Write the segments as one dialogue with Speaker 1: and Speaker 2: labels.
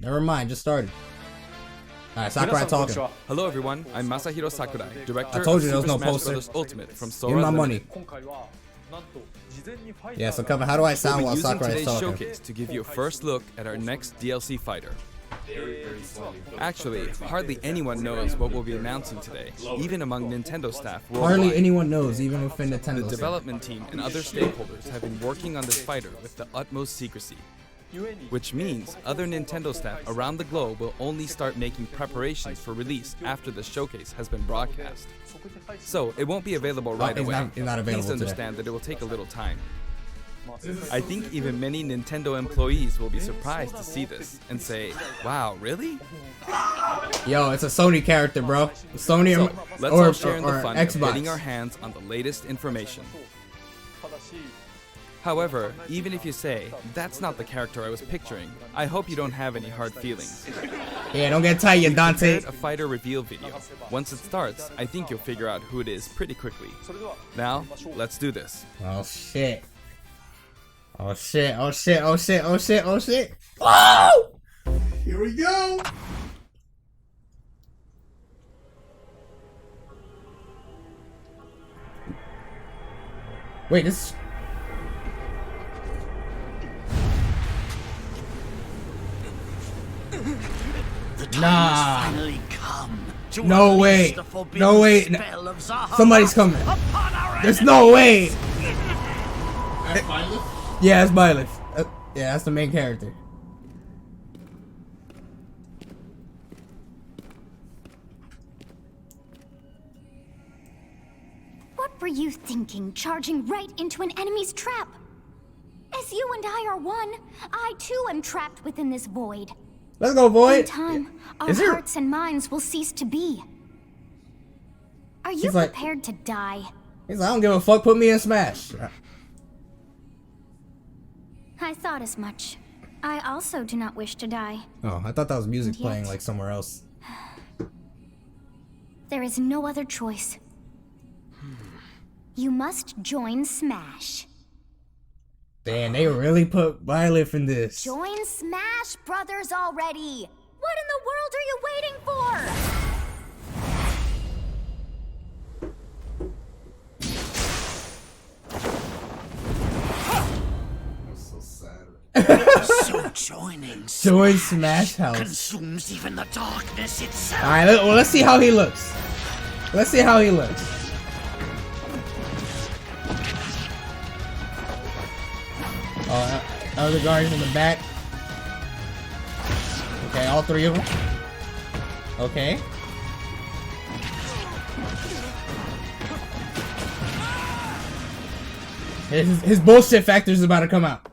Speaker 1: Never mind, just started. Alright, Sakurai talking.
Speaker 2: Hello everyone, I'm Masahiro Sakurai, director
Speaker 1: I told
Speaker 2: of
Speaker 1: you there was
Speaker 2: Super
Speaker 1: no
Speaker 2: Smash
Speaker 1: poster.
Speaker 2: Bros. Ultimate from
Speaker 1: Give me
Speaker 2: Sora
Speaker 1: my
Speaker 2: Limited.
Speaker 1: money. Yeah, so Kevin, how do I sound
Speaker 2: We'll
Speaker 1: while
Speaker 2: be using
Speaker 1: Sakurai is
Speaker 2: today's
Speaker 1: talking?
Speaker 2: showcase to give you a first look at our next DLC fighter. Actually, hardly anyone knows what we'll be announcing today, even among Nintendo staff worldwide.
Speaker 1: Hardly anyone knows, even within Nintendo.
Speaker 2: The development team and other stakeholders have been working on this fighter with the utmost secrecy. Which means other Nintendo staff around the globe will only start making preparations for release after the showcase has been broadcast. So it won't be available right
Speaker 1: it's
Speaker 2: away.
Speaker 1: not available
Speaker 2: Please understand that it will take a little time. I think even many Nintendo employees will be surprised to see this and say, wow, really?
Speaker 1: Yo, it's a Sony character, bro. Sony
Speaker 2: So, let's
Speaker 1: or
Speaker 2: all share in the fun of
Speaker 1: Xbox.
Speaker 2: getting our hands on the latest information. However, even if you say, that's not the character I was picturing, I hope you don't have any hard feelings.
Speaker 1: Yeah, don't get tight, you Dante.
Speaker 2: Prepared a fighter reveal video. Once it starts, I think you'll figure out who it is pretty quickly. Now, let's do this.
Speaker 1: Oh shit. Oh shit, oh shit, oh shit, oh shit, oh shit. Whoa! Here we go. Wait, this. Nah. No way. No way. Somebody's coming. There's no way.
Speaker 3: That's Byleth?
Speaker 1: Yeah, that's Byleth. Yeah, that's the main character.
Speaker 4: What were you thinking, charging right into an enemy's trap? As you and I are one, I too am trapped within this void.
Speaker 1: Let's go,
Speaker 4: In
Speaker 1: Void.
Speaker 4: time, our
Speaker 1: Is there-
Speaker 4: hearts and minds will cease to be. Are you
Speaker 1: She's like-
Speaker 4: prepared to die?
Speaker 1: He's like, I don't give a fuck. Put me in Smash.
Speaker 4: I thought as much. I also do not wish to die.
Speaker 1: Oh, I thought that was music
Speaker 4: And
Speaker 1: playing
Speaker 4: yet-
Speaker 1: like somewhere else.
Speaker 4: There is no other choice. You must join Smash.
Speaker 1: Damn, they really put Byleth in this.
Speaker 4: Join Smash Brothers already! What in the world are you waiting for?
Speaker 5: So joining
Speaker 1: Join Smash House.
Speaker 5: consumes even the darkness itself.
Speaker 1: Alright, well, let's see how he looks. Let's see how he looks. Oh, other guardians in the back. Okay, all three of them. Okay. His bullshit factor is about to come out.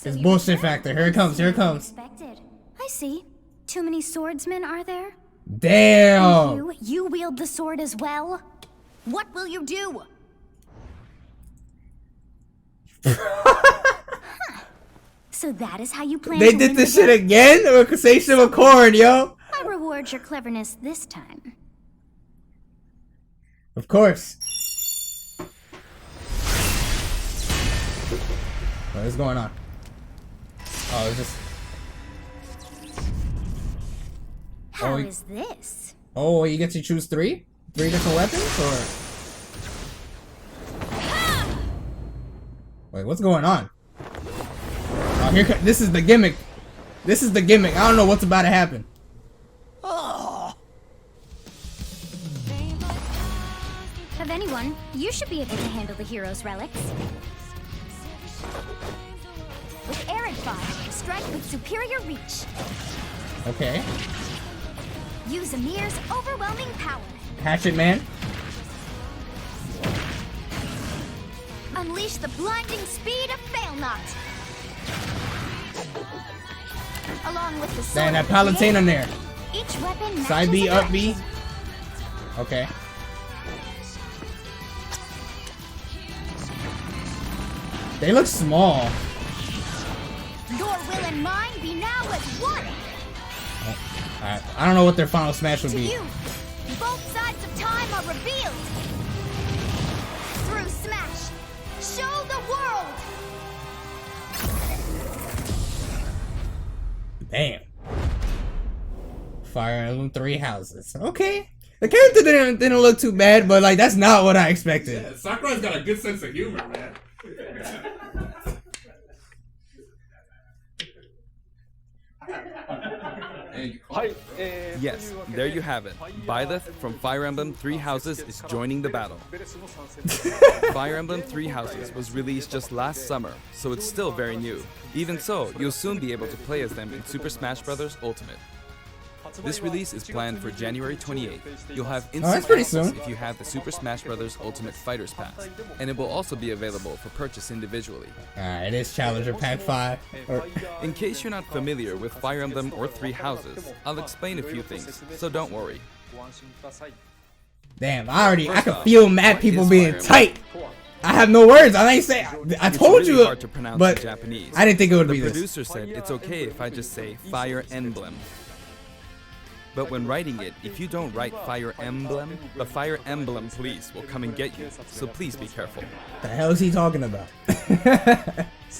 Speaker 1: His bullshit factor. Here it comes. Here it comes.
Speaker 4: Expected. I see. Too many swordsmen, are there?
Speaker 1: Damn.
Speaker 4: You wield the sword as well? What will you do? So that is how you plan
Speaker 1: They
Speaker 4: to
Speaker 1: did
Speaker 4: win
Speaker 1: this
Speaker 4: the
Speaker 1: shit
Speaker 4: game?
Speaker 1: again? Or Station of Corn, yo.
Speaker 4: I reward your cleverness this time.
Speaker 1: Of course. What is going on? Oh, it's just.
Speaker 4: How
Speaker 1: Oh,
Speaker 4: is this?
Speaker 1: Oh, you get to choose three? Three different weapons? Or. Wait, what's going on? Oh, here. This is the gimmick. This is the gimmick. I don't know what's about to happen.
Speaker 4: Of anyone, you should be able to handle the hero's relics. With Arid Fire, strike with superior reach.
Speaker 1: Okay.
Speaker 4: Use Amir's overwhelming power.
Speaker 1: Hatchet Man.
Speaker 4: Unleash the blinding speed of Failnaught. Along with the sword
Speaker 1: Man, that
Speaker 4: of the
Speaker 1: Palatine in
Speaker 4: Creator,
Speaker 1: there.
Speaker 4: each weapon
Speaker 1: Side B,
Speaker 4: matches
Speaker 1: up B.
Speaker 4: aggression.
Speaker 1: Okay. They look small.
Speaker 4: Your will and mine be now as one.
Speaker 1: Alright, I don't know what their final smash would
Speaker 4: To
Speaker 1: be.
Speaker 4: you, both sides of time are revealed. Through Smash, show the world.
Speaker 1: Damn. Fire Emblem 3 Houses. Okay. The character didn't look too bad, but like that's not what I expected.
Speaker 3: Yeah, Sakurai's got a good sense of humor, man.
Speaker 2: Yes, there you have it. Byleth from Fire Emblem 3 Houses is joining the battle. Fire Emblem 3 Houses was released just last summer, so it's still very new. Even so, you'll soon be able to play as them in Super Smash Bros. Ultimate. This release is planned for January 28th. You'll have instant
Speaker 1: pretty
Speaker 2: access
Speaker 1: soon.
Speaker 2: if you have the Super Smash Bros. Ultimate Fighters Pass, and it will also be available for purchase individually.
Speaker 1: Alright, it is Challenger Pack 5.
Speaker 2: In case you're not familiar with Fire Emblem or 3 Houses, I'll explain a few things, so don't worry.
Speaker 1: Damn, I can feel mad people being tight. I have no words. I ain't say. I told
Speaker 2: It's really
Speaker 1: you,
Speaker 2: hard to pronounce
Speaker 1: but
Speaker 2: in Japanese.
Speaker 1: I didn't think it would
Speaker 2: The
Speaker 1: be this.
Speaker 2: producer said it's okay if I just say Fire Emblem. But when writing it, if you don't write Fire Emblem, the Fire Emblem police will come and get you, so please be careful.
Speaker 1: The hell is he talking about?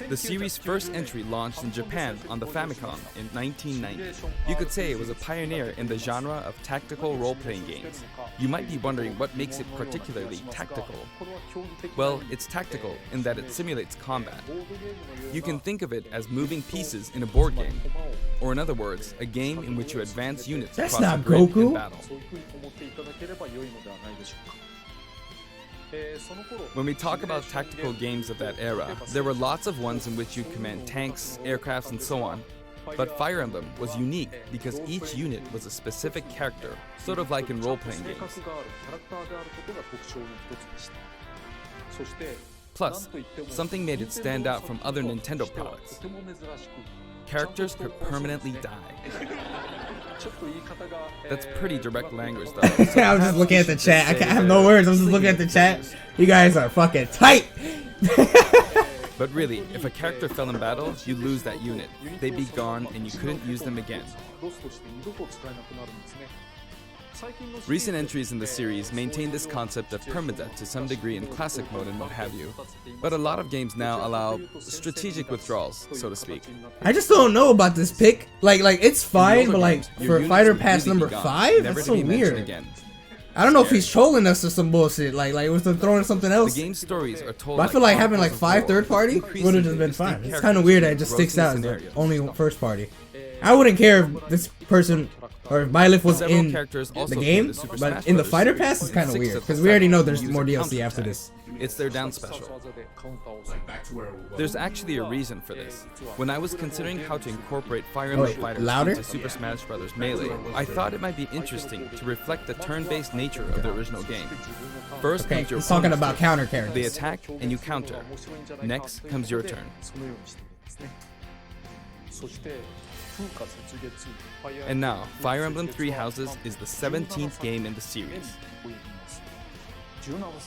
Speaker 2: The series' first entry launched in Japan on the Famicom in 1990. You could say it was a pioneer in the genre of tactical role-playing games. You might be wondering what makes it particularly tactical. Well, it's tactical in that it simulates combat. You can think of it as moving pieces in a board game, or in other words, a game in which you advance units
Speaker 1: That's
Speaker 2: across
Speaker 1: not
Speaker 2: a grid
Speaker 1: Goku.
Speaker 2: in battle. When we talk about tactical games of that era, there were lots of ones in which you command tanks, aircrafts, and so on. But Fire Emblem was unique because each unit was a specific character, sort of like in role-playing games. Plus, something made it stand out from other Nintendo products. Characters could permanently die. That's pretty direct language though. So
Speaker 1: I'm just looking at the chat. I have no words. I'm just looking at the chat. You guys are fucking tight.
Speaker 2: But really, if a character fell in battle, you'd lose that unit. They'd be gone and you couldn't use them again. Recent entries in the series maintain this concept of permadeath to some degree in classic mode and what have you. But a lot of games now allow strategic withdrawals, so to speak.
Speaker 1: I just don't know about this pick. Like it's
Speaker 2: In
Speaker 1: fine,
Speaker 2: the
Speaker 1: but
Speaker 2: older
Speaker 1: like
Speaker 2: games, your
Speaker 1: for
Speaker 2: units
Speaker 1: Fighter
Speaker 2: would
Speaker 1: Pass
Speaker 2: really be
Speaker 1: number
Speaker 2: gone,
Speaker 1: 5,
Speaker 2: never
Speaker 1: that's
Speaker 2: to
Speaker 1: so
Speaker 2: be mentioned
Speaker 1: weird.
Speaker 2: again.
Speaker 1: I don't know if he's trolling us or some bullshit. Like was he throwing something
Speaker 2: The
Speaker 1: else?
Speaker 2: game's stories are told
Speaker 1: But I feel like having like
Speaker 2: chronicles of
Speaker 1: 5
Speaker 2: war,
Speaker 1: third party
Speaker 2: increasingly
Speaker 1: would have just been
Speaker 2: distinct
Speaker 1: fine. It's
Speaker 2: characters
Speaker 1: kind of weird that it
Speaker 2: with
Speaker 1: just sticks out as the
Speaker 2: scenarios.
Speaker 1: only first party. I wouldn't care if this person or if Byleth was
Speaker 2: Several
Speaker 1: in
Speaker 2: characters also
Speaker 1: the
Speaker 2: play
Speaker 1: game,
Speaker 2: the Super
Speaker 1: but
Speaker 2: Smash
Speaker 1: in the
Speaker 2: Bros.
Speaker 1: Fighter
Speaker 2: series,
Speaker 1: Pass is
Speaker 2: and
Speaker 1: kind of
Speaker 2: 6
Speaker 1: weird
Speaker 2: of the
Speaker 1: because we already
Speaker 2: 7
Speaker 1: know there's
Speaker 2: use
Speaker 1: more
Speaker 2: a
Speaker 1: DLC
Speaker 2: counter
Speaker 1: after
Speaker 2: attack.
Speaker 1: this.
Speaker 2: It's their down special.
Speaker 3: Like back to where it was.
Speaker 2: There's actually a reason for this. When I was considering how to incorporate Fire Emblem
Speaker 1: wait,
Speaker 2: Fighters
Speaker 1: louder?
Speaker 2: into Super Smash Bros. Melee, I thought it might be interesting to reflect the turn-based nature of the original game. First
Speaker 1: Okay,
Speaker 2: comes your
Speaker 1: he's talking
Speaker 2: opponent's
Speaker 1: about
Speaker 2: turn.
Speaker 1: counter
Speaker 2: They
Speaker 1: characters.
Speaker 2: attack and you counter. Next comes your turn. And now, Fire Emblem 3 Houses is the 17th game in the series.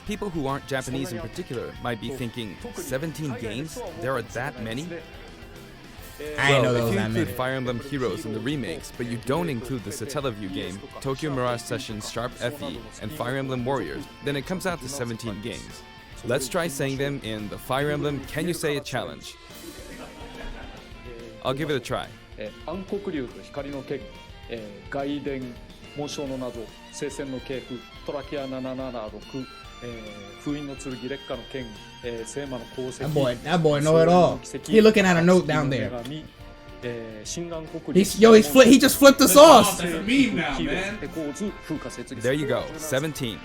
Speaker 2: People who aren't Japanese in particular might be thinking, 17 games? There are that many?
Speaker 1: I didn't know there
Speaker 2: Well,
Speaker 1: was
Speaker 2: if you
Speaker 1: that
Speaker 2: include
Speaker 1: many.
Speaker 2: Fire Emblem Heroes in the remakes, but you don't include the Satellaview game, Tokyo Mirage Sessions Sharp FE, and Fire Emblem Warriors, then it comes out to 17 games. Let's try saying them in the Fire Emblem Can You Say It challenge. I'll give it a try.
Speaker 6: 暗黒竜と光の剣、外伝紋章の謎、聖戦の系譜、トラキア776、封印の剣、烈火の剣、聖魔の鉱石、
Speaker 1: That boy know it all. He looking at a note down there.
Speaker 6: 心眼国立
Speaker 1: He just flipped the sauce.
Speaker 3: That's a meme now, man.
Speaker 6: エコーズ風化設立
Speaker 2: There you go, 17.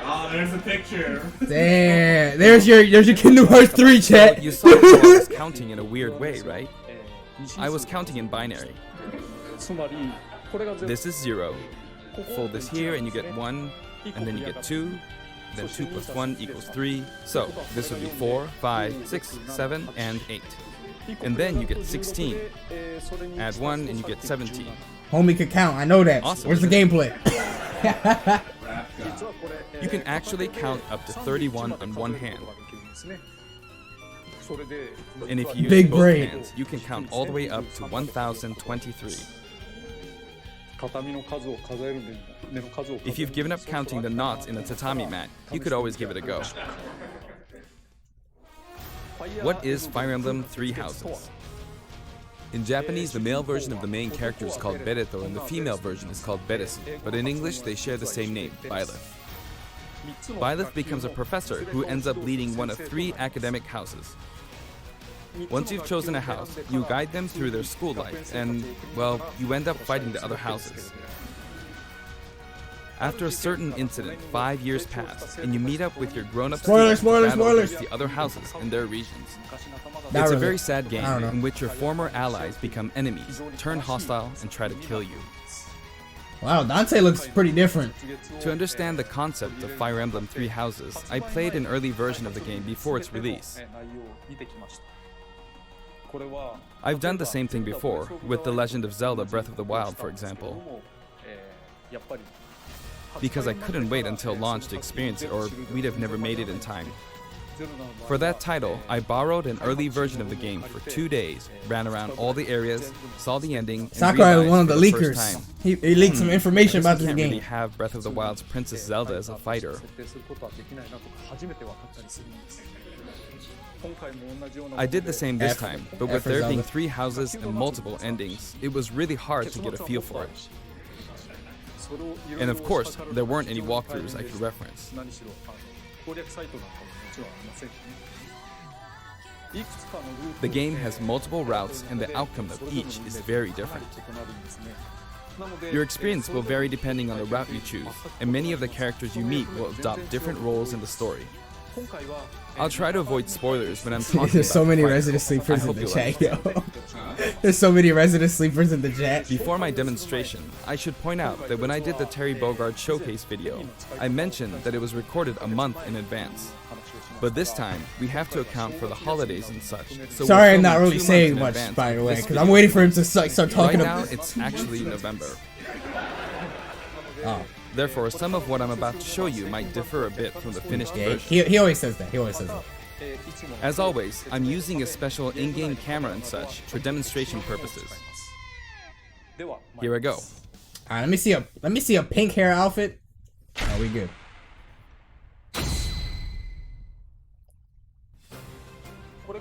Speaker 3: Oh, there's a picture.
Speaker 1: Damn, there's your Kingdom Hearts 3 chat.
Speaker 2: You saw how I was counting in a weird way, right? I was counting in binary.
Speaker 6: つまりこれが全部
Speaker 2: This is 0. Fold this here and you get 1, and then you get 2, then 2 plus 1 equals 3. So this would be 4, 5, 6, 7, and 8. And then you get 16. Add 1 and you get 17.
Speaker 1: Homie could count. I know that.
Speaker 2: Awesome.
Speaker 1: Where's the gameplay?
Speaker 2: You can actually count up to 31 on one hand. And if you use
Speaker 1: Big
Speaker 2: both
Speaker 1: brain.
Speaker 2: hands, you can count all the way up to 1023.
Speaker 6: 畳の数を数える目の数を数える
Speaker 2: If you've given up counting the knots in a tatami mat, you could always give it a go. What is Fire Emblem 3 Houses? In Japanese, the male version of the main character is called Bereto and the female version is called Beresu, but in English they share the same name, Byleth. Byleth becomes a professor who ends up leading one of 3 academic houses. Once you've chosen a house, you guide them through their school life and, well, you end up fighting the other houses. After a certain incident, 5 years pass, and you meet up with your grown-up students to battle against the other houses in their regions. It's a very sad game in which your former allies become enemies, turn hostile, and try to kill you.
Speaker 1: Wow, Dante looks pretty different.
Speaker 2: To understand the concept of Fire Emblem Three Houses, I played an early version of the game before its release. I've done the same thing before, with The Legend of Zelda Breath of the Wild, for example. Because I couldn't wait until launch to experience it, or we'd have never made it in time. For that title, I borrowed an early version of the game for 2 days, ran around all the areas, saw the ending, and
Speaker 1: Sakurai was one of the
Speaker 2: realized for the first
Speaker 1: leakers.
Speaker 2: time,
Speaker 1: He leaked some information about this
Speaker 2: can't really
Speaker 1: game.
Speaker 2: have Breath of the Wild's Princess Zelda as a fighter. I did the same this time, but with there being 3 houses and multiple endings, it was really hard to get a feel for it. And of course, there weren't any walkthroughs I could reference. The game has multiple routes and the outcome of each is very different. Your experience will vary depending on the route you choose, and many of the characters you meet will adopt different roles in the story. I'll try to avoid spoilers when I'm talking
Speaker 1: There's so
Speaker 2: about
Speaker 1: many
Speaker 2: the fighter.
Speaker 1: resident sleepers
Speaker 2: I
Speaker 1: in
Speaker 2: hope
Speaker 1: the
Speaker 2: you
Speaker 1: chat,
Speaker 2: like
Speaker 1: yo. There's so many resident sleepers in the chat.
Speaker 2: Before my demonstration, I should point out that when I did the Terry Bogard showcase video, I mentioned that it was recorded a month in advance. But this time, we have to account for the holidays and such. So
Speaker 1: Sorry,
Speaker 2: we're
Speaker 1: I'm not
Speaker 2: filming
Speaker 1: really
Speaker 2: 2
Speaker 1: saying
Speaker 2: months in
Speaker 1: much,
Speaker 2: advance
Speaker 1: by the
Speaker 2: of
Speaker 1: way,
Speaker 2: this
Speaker 1: because
Speaker 2: video.
Speaker 1: I'm waiting for him to start
Speaker 2: Right
Speaker 1: talking
Speaker 2: now,
Speaker 1: about.
Speaker 2: it's actually November.
Speaker 1: Oh,
Speaker 2: Therefore, some of what I'm about to show you might differ a bit from the finished
Speaker 1: yeah,
Speaker 2: version.
Speaker 1: he always says that. He always says that.
Speaker 2: As always, I'm using a special in-game camera and such for demonstration purposes. Here I go.
Speaker 1: All right, let me see a pink hair outfit. Oh, we good.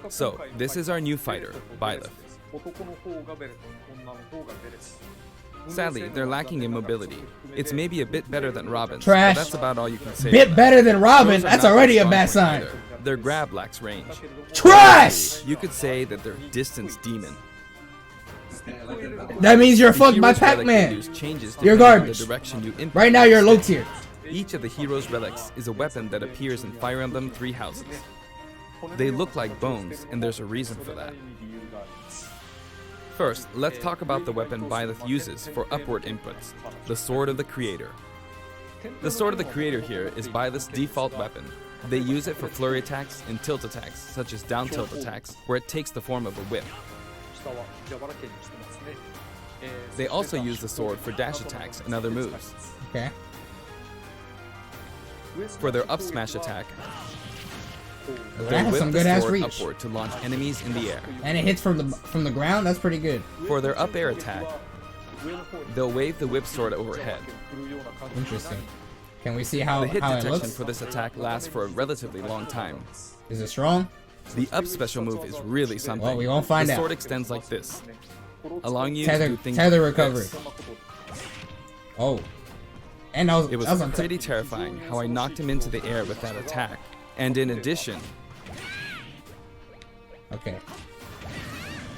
Speaker 2: So, this is our new fighter, Byleth. Sadly, they're lacking in mobility. It's maybe a bit better than Robin's,
Speaker 1: Trash.
Speaker 2: but that's about all you can say.
Speaker 1: Bit
Speaker 2: about
Speaker 1: better than
Speaker 2: that.
Speaker 1: Robin.
Speaker 2: Those are
Speaker 1: That's
Speaker 2: not
Speaker 1: already
Speaker 2: their
Speaker 1: a bad
Speaker 2: strong
Speaker 1: sign.
Speaker 2: point either. Their grab lacks range.
Speaker 1: Trash.
Speaker 2: You could say that they're distance demon.
Speaker 1: That means you're fucked by
Speaker 2: Hero's relic
Speaker 1: Pac-Man.
Speaker 2: use changes
Speaker 1: You're
Speaker 2: depending on
Speaker 1: garbage.
Speaker 2: the direction you impact
Speaker 1: Right now you're
Speaker 2: the
Speaker 1: low
Speaker 2: stick.
Speaker 1: tier.
Speaker 2: Each of the hero's relics is a weapon that appears in Fire Emblem Three Houses. They look like bones, and there's a reason for that. First, let's talk about the weapon Byleth uses for upward inputs, the Sword of the Creator. The Sword of the Creator here is Byleth's default weapon. They use it for flurry attacks and tilt attacks, such as down tilt attacks, where it takes the form of a whip. They also use the sword for dash attacks and other moves.
Speaker 1: Okay.
Speaker 2: For their up smash attack,
Speaker 1: That
Speaker 2: they
Speaker 1: has
Speaker 2: whip
Speaker 1: some
Speaker 2: the
Speaker 1: good ass
Speaker 2: sword
Speaker 1: reach.
Speaker 2: upward to launch enemies in the air.
Speaker 1: And it hits from the ground. That's pretty good.
Speaker 2: For their up air attack, they'll wave the whip sword overhead.
Speaker 1: Interesting. Can we see how
Speaker 2: The hit
Speaker 1: it
Speaker 2: detection
Speaker 1: looks?
Speaker 2: for this attack lasts for a relatively long time.
Speaker 1: Is it strong?
Speaker 2: The up special move is really something.
Speaker 1: Well, we won't find
Speaker 2: the
Speaker 1: out.
Speaker 2: sword extends like this, allowing you to
Speaker 1: Tether
Speaker 2: do things
Speaker 1: tether
Speaker 2: like
Speaker 1: recovery.
Speaker 2: this.
Speaker 1: Oh. And I was,
Speaker 2: It was
Speaker 1: I was on
Speaker 2: pretty terrifying how I knocked him into the air with that attack. And in addition,
Speaker 1: Okay.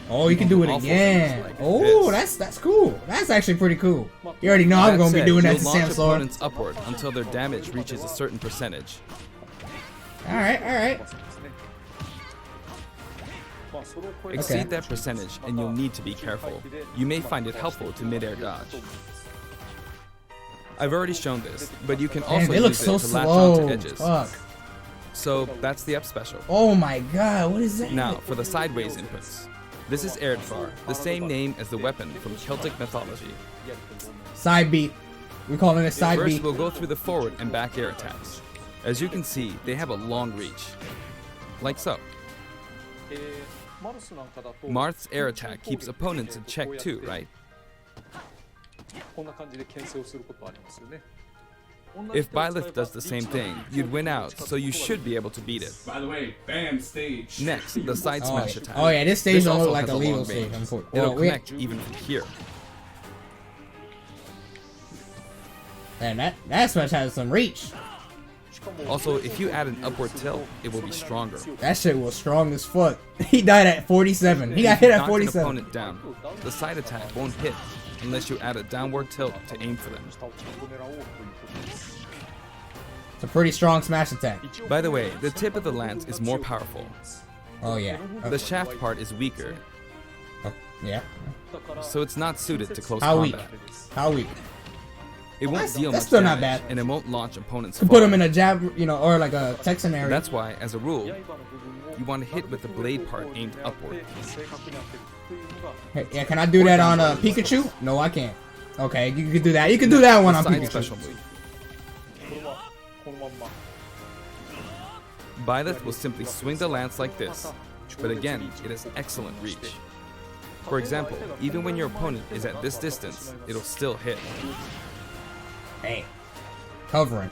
Speaker 1: Oh, you can do it
Speaker 2: Awful
Speaker 1: again.
Speaker 2: things like
Speaker 1: Oh,
Speaker 2: this.
Speaker 1: that's cool. That's actually pretty cool. You already know I'm
Speaker 2: that
Speaker 1: gonna be
Speaker 2: said,
Speaker 1: doing that
Speaker 2: you'll
Speaker 1: to
Speaker 2: launch
Speaker 1: Samsung.
Speaker 2: opponents upward until their damage reaches a certain percentage.
Speaker 1: All right.
Speaker 2: Exceed that percentage and you'll need to be careful. You may find it helpful to mid-air dodge. I've already shown this, but you can
Speaker 1: Damn,
Speaker 2: also
Speaker 1: they look
Speaker 2: use
Speaker 1: so
Speaker 2: it to latch
Speaker 1: slow.
Speaker 2: onto edges.
Speaker 1: Fuck.
Speaker 2: So that's the up special.
Speaker 1: Oh my god, what is that?
Speaker 2: Now, for the sideways inputs. This is Erdvar, the same name as the weapon from Celtic mythology.
Speaker 1: Side beat. We call it a side
Speaker 2: First,
Speaker 1: beat.
Speaker 2: we'll go through the forward and back air attacks. As you can see, they have a long reach. Like so. Marth's air attack keeps opponents in check too, right? If Byleth does the same thing, you'd win out, so you should be able to beat it.
Speaker 3: By the way, bam stage.
Speaker 2: Next, the side smash attack.
Speaker 1: Oh yeah, this stage don't
Speaker 2: also
Speaker 1: look like
Speaker 2: has
Speaker 1: a legal
Speaker 2: long
Speaker 1: stage.
Speaker 2: range.
Speaker 1: Unfortunately.
Speaker 2: It'll connect even from here.
Speaker 1: Man, that smash has some reach.
Speaker 2: Also, if you add an upward tilt, it will be stronger.
Speaker 1: That shit was strong as fuck. He died at 47. He got hit at
Speaker 2: Knock an
Speaker 1: 47.
Speaker 2: opponent down. The side attack won't hit unless you add a downward tilt to aim for them.
Speaker 1: It's a pretty strong smash attack.
Speaker 2: By the way, the tip of the lance is more powerful.
Speaker 1: Oh yeah.
Speaker 2: The shaft part is weaker,
Speaker 1: Oh, yeah.
Speaker 2: so it's not suited to close
Speaker 1: How weak?
Speaker 2: combat.
Speaker 1: How weak?
Speaker 2: It won't
Speaker 1: That's-
Speaker 2: deal
Speaker 1: that's
Speaker 2: much
Speaker 1: still not
Speaker 2: damage,
Speaker 1: bad.
Speaker 2: and it won't launch opponents
Speaker 1: To
Speaker 2: far.
Speaker 1: put him in a jab, you know, or like a Texan area.
Speaker 2: That's why, as a rule, you want to hit with the blade part aimed upward.
Speaker 1: Hey, yeah, can I do that on Pikachu? No, I can't. Okay, you can do that. You can do that one on
Speaker 2: Side
Speaker 1: Pikachu.
Speaker 2: special move. Byleth will simply swing the lance like this, but again, it has excellent reach. For example, even when your opponent is at this distance, it'll still hit.
Speaker 1: Hey, covering.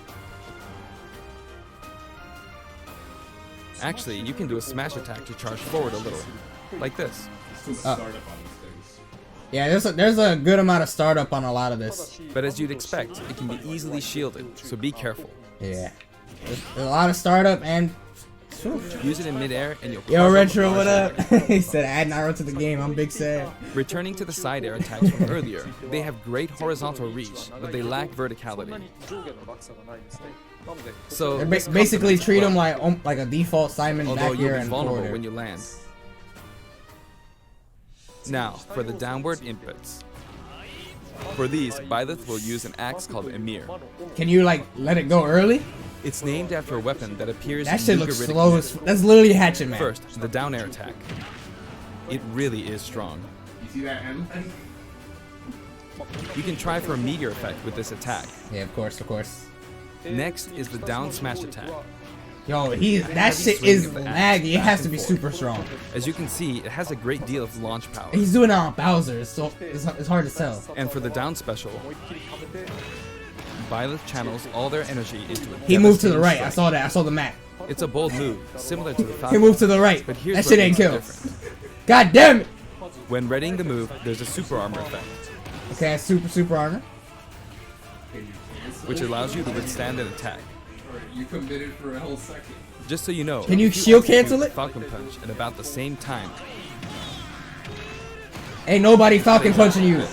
Speaker 2: Actually, you can do a smash attack to charge forward a little, like this.
Speaker 3: Still startup on these things.
Speaker 1: Yeah, there's a good amount of startup on a lot of this.
Speaker 2: But as you'd expect, it can be easily shielded, so be careful.
Speaker 1: Yeah, there's a lot of startup and.
Speaker 2: Use it in midair and you'll
Speaker 1: Yo,
Speaker 2: carve up
Speaker 1: Retro,
Speaker 2: a
Speaker 1: what
Speaker 2: large
Speaker 1: up?
Speaker 2: area.
Speaker 1: He said, add Nairo to the game. I'm big sad.
Speaker 2: Returning to the side air attacks from earlier, they have great horizontal reach, but they lack verticality. So
Speaker 1: They
Speaker 2: this
Speaker 1: basically
Speaker 2: complements
Speaker 1: treat
Speaker 2: well,
Speaker 1: him like a default Simon
Speaker 2: although
Speaker 1: back
Speaker 2: you'll
Speaker 1: here
Speaker 2: be
Speaker 1: and
Speaker 2: vulnerable
Speaker 1: forward.
Speaker 2: when you land. Now, for the downward inputs. For these, Byleth will use an axe called Emir.
Speaker 1: Can you like let it go early?
Speaker 2: It's named after a weapon that appears
Speaker 1: That
Speaker 2: in
Speaker 1: shit looks
Speaker 2: Ugaritic
Speaker 1: slow
Speaker 2: music.
Speaker 1: as. That's literally Hatchet Man.
Speaker 2: First, the down air attack. It really is strong.
Speaker 3: You see that Emblem?
Speaker 2: You can try for a meteor effect with this attack.
Speaker 1: Yeah, of course, of course.
Speaker 2: Next is the down smash attack.
Speaker 1: Yo, that
Speaker 2: Heavy
Speaker 1: shit
Speaker 2: swing
Speaker 1: is
Speaker 2: of the axe
Speaker 1: laggy. It
Speaker 2: back
Speaker 1: has to
Speaker 2: and
Speaker 1: be
Speaker 2: forth.
Speaker 1: super strong.
Speaker 2: As you can see, it has a great deal of launch power.
Speaker 1: He's doing it on Bowser, so it's hard to tell.
Speaker 2: And for the down special, Byleth channels all their energy into a
Speaker 1: He moved to the
Speaker 2: devastating
Speaker 1: right. I
Speaker 2: strike.
Speaker 1: saw that. I saw the map.
Speaker 2: It's a bold move, similar to the
Speaker 1: He
Speaker 2: Falcon.
Speaker 1: moved to the right.
Speaker 2: But here's
Speaker 1: That
Speaker 2: what
Speaker 1: shit ain't
Speaker 2: makes it
Speaker 1: kill.
Speaker 2: different.
Speaker 1: God damn it.
Speaker 2: When readying the move, there's a super armor effect,
Speaker 1: Okay, super armor.
Speaker 3: Can you cancel
Speaker 2: which
Speaker 3: it?
Speaker 2: allows you to withstand an attack.
Speaker 3: Or you committed for a whole second.
Speaker 2: Just so you know,
Speaker 1: Can you
Speaker 2: if
Speaker 1: shield
Speaker 2: execute
Speaker 1: cancel it?
Speaker 2: Falcon Punch at about the same time.
Speaker 1: Ain't nobody Falcon punching you.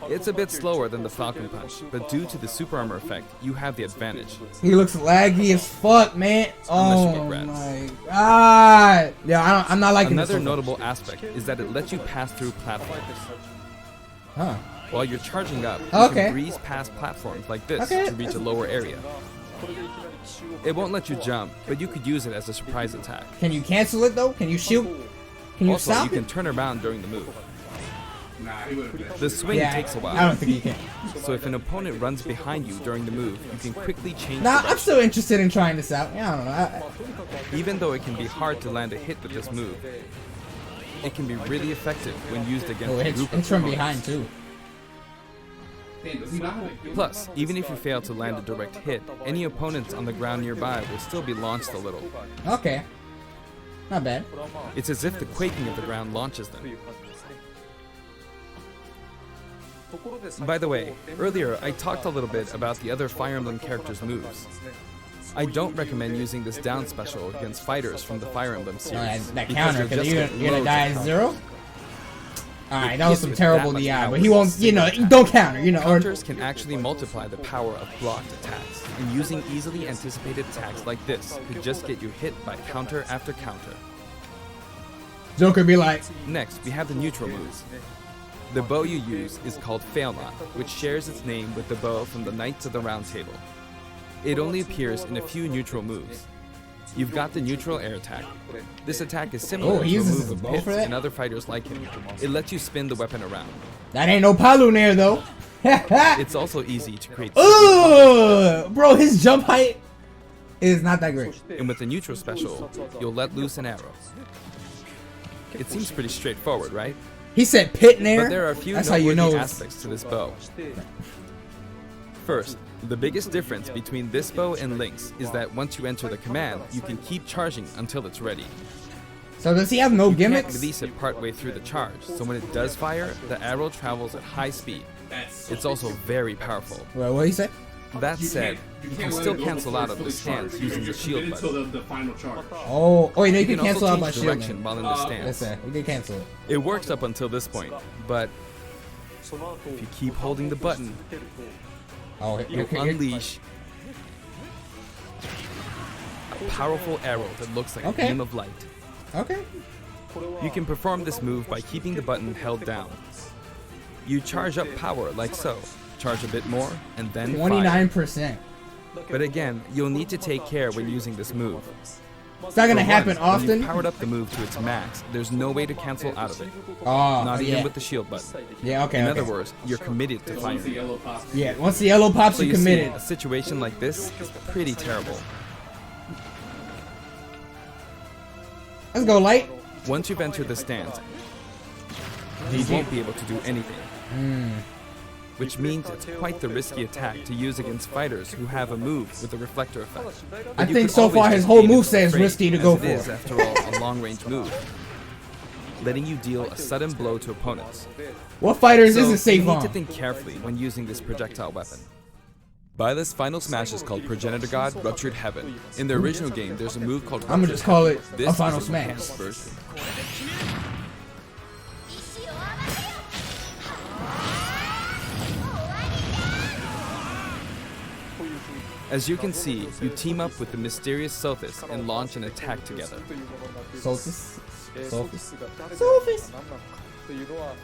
Speaker 2: It's a bit slower than the Falcon Punch, but due to the super armor effect, you have the advantage.
Speaker 1: He looks laggy as fuck, man.
Speaker 2: Unless you
Speaker 1: Oh
Speaker 2: get rats.
Speaker 1: my god. Yeah, I'm not liking
Speaker 2: Another
Speaker 1: this.
Speaker 2: notable aspect is that it lets you pass through platforms.
Speaker 1: Huh.
Speaker 2: While you're charging up, you
Speaker 1: Okay.
Speaker 2: can breeze past platforms like this
Speaker 1: Okay.
Speaker 2: to reach a lower area. It won't let you jump, but you could use it as a surprise attack.
Speaker 1: Can you cancel it though? Can you shield? Can you
Speaker 2: Also,
Speaker 1: stop
Speaker 2: you can
Speaker 1: it?
Speaker 2: turn around during the move.
Speaker 3: Nah, he would have been.
Speaker 2: The swing
Speaker 1: Yeah,
Speaker 2: takes a
Speaker 1: I
Speaker 2: while,
Speaker 1: don't think you can.
Speaker 2: so if an opponent runs behind you during the move, you can quickly change
Speaker 1: Nah, I'm
Speaker 2: direction.
Speaker 1: still interested in trying this out. Yeah, I don't know.
Speaker 2: Even though it can be hard to land a hit with this move, it can be really effective when used against
Speaker 1: Oh,
Speaker 2: a
Speaker 1: it's
Speaker 2: group of
Speaker 1: from
Speaker 2: opponents.
Speaker 1: behind too.
Speaker 3: Damn, does he not have a good
Speaker 2: Plus, even if you fail to land a direct hit, any opponents on the ground nearby will still be launched a little.
Speaker 1: Okay. Not bad.
Speaker 2: It's as if the quaking of the ground launches them. By the way, earlier I talked a little bit about the other Fire Emblem characters' moves. I don't recommend using this down special against fighters from the Fire Emblem
Speaker 1: Oh,
Speaker 2: series.
Speaker 1: that
Speaker 2: because
Speaker 1: counter,
Speaker 2: you'll
Speaker 1: because
Speaker 2: just
Speaker 1: you're
Speaker 2: get
Speaker 1: gonna
Speaker 2: loads
Speaker 1: die
Speaker 2: of
Speaker 1: at zero? Alright, that was
Speaker 2: hits
Speaker 1: some
Speaker 2: with
Speaker 1: terrible
Speaker 2: that much
Speaker 1: DI,
Speaker 2: power
Speaker 1: but he won't, you know, don't counter, you know, or
Speaker 2: Counters can actually multiply the power of blocked attacks, and using easily anticipated attacks like this could just get you hit by counter after counter.
Speaker 1: Joker be like,
Speaker 2: Next, we have the neutral moves. The bow you use is called Fail Not, which shares its name with the bow from the Knights of the Round Table. It only appears in a few neutral moves. You've got the neutral air attack. This attack is similar
Speaker 1: Oh,
Speaker 2: to a
Speaker 1: he uses
Speaker 2: move
Speaker 1: his
Speaker 2: of
Speaker 1: bow
Speaker 2: Pits
Speaker 1: for that?
Speaker 2: and other fighters like him. It lets you spin the weapon around.
Speaker 1: that ain't no Palu Nair though.
Speaker 2: It's also easy to create
Speaker 1: Ugh, bro, his jump height is not that great.
Speaker 2: and with the neutral special, you'll let loose an arrow. It seems pretty straightforward, right?
Speaker 1: He said pit Nair.
Speaker 2: But there are a few
Speaker 1: That's how you
Speaker 2: noteworthy
Speaker 1: know it's
Speaker 2: aspects to this bow. First, The biggest difference between this bow and Link's is that once you enter the command, you can keep charging until it's ready.
Speaker 1: So does he have no
Speaker 2: You can't
Speaker 1: gimmicks?
Speaker 2: release it partway through the charge, so when it does fire, the arrow travels at high speed. It's also very powerful.
Speaker 1: Well, what do you say?
Speaker 2: That said, you can still cancel out of the stance using the shield button.
Speaker 3: The final charge.
Speaker 1: Oh, you know you can
Speaker 2: can
Speaker 1: cancel
Speaker 2: also
Speaker 1: out by
Speaker 2: change
Speaker 1: shield.
Speaker 2: direction
Speaker 1: Man.
Speaker 2: while in the stance.
Speaker 1: Listen, you can cancel it.
Speaker 2: It works up until this point, but if you keep holding the button,
Speaker 1: Oh,
Speaker 2: you'll unleash a powerful arrow that looks like a beam of light.
Speaker 1: Okay.
Speaker 2: You can perform this move by keeping the button held down. You charge up power like so, charge a bit more, and then fire.
Speaker 1: 29%.
Speaker 2: But again, you'll need to take care when using this move.
Speaker 1: It's not gonna
Speaker 2: For
Speaker 1: happen
Speaker 2: one, when
Speaker 1: often.
Speaker 2: you've powered up the move to its max, there's no way to cancel out of it.
Speaker 1: Oh,
Speaker 2: Not
Speaker 1: yeah.
Speaker 2: even with the shield button.
Speaker 1: Yeah, okay.
Speaker 2: In
Speaker 1: okay.
Speaker 2: other words, you're committed to
Speaker 3: Once the
Speaker 2: firing.
Speaker 3: yellow pops.
Speaker 1: Yeah, once the yellow pops,
Speaker 2: So
Speaker 1: you
Speaker 2: you see,
Speaker 1: committed.
Speaker 2: a situation like this is pretty terrible.
Speaker 1: Let's go, light.
Speaker 2: Once you've entered the stance, you won't be able to do anything. Which means it's quite the risky attack to use against fighters who have a move with a reflector effect.
Speaker 1: I
Speaker 2: But you
Speaker 1: think
Speaker 2: could
Speaker 1: so
Speaker 2: always
Speaker 1: far his
Speaker 2: just
Speaker 1: whole
Speaker 2: aim at
Speaker 1: moveset
Speaker 2: the
Speaker 1: is
Speaker 2: prey,
Speaker 1: risky to
Speaker 2: as
Speaker 1: go
Speaker 2: it is,
Speaker 1: for.
Speaker 2: after all, a long-range move, letting you deal a sudden blow to opponents.
Speaker 1: What fighters
Speaker 2: So
Speaker 1: isn't safe
Speaker 2: you need
Speaker 1: on?
Speaker 2: to think carefully when using this projectile weapon. Byleth's final smash is called Progenitor God Ruptured Heaven. In the original game, there's a move called
Speaker 1: I'm gonna just call it
Speaker 2: This
Speaker 1: a final
Speaker 2: is
Speaker 1: smash.
Speaker 2: enhanced version. As you can see, you team up with the mysterious Sothis and launch an attack together.
Speaker 1: Solstice?
Speaker 6: ソフィスが誰か
Speaker 1: ソフィス
Speaker 6: 何なのかというのは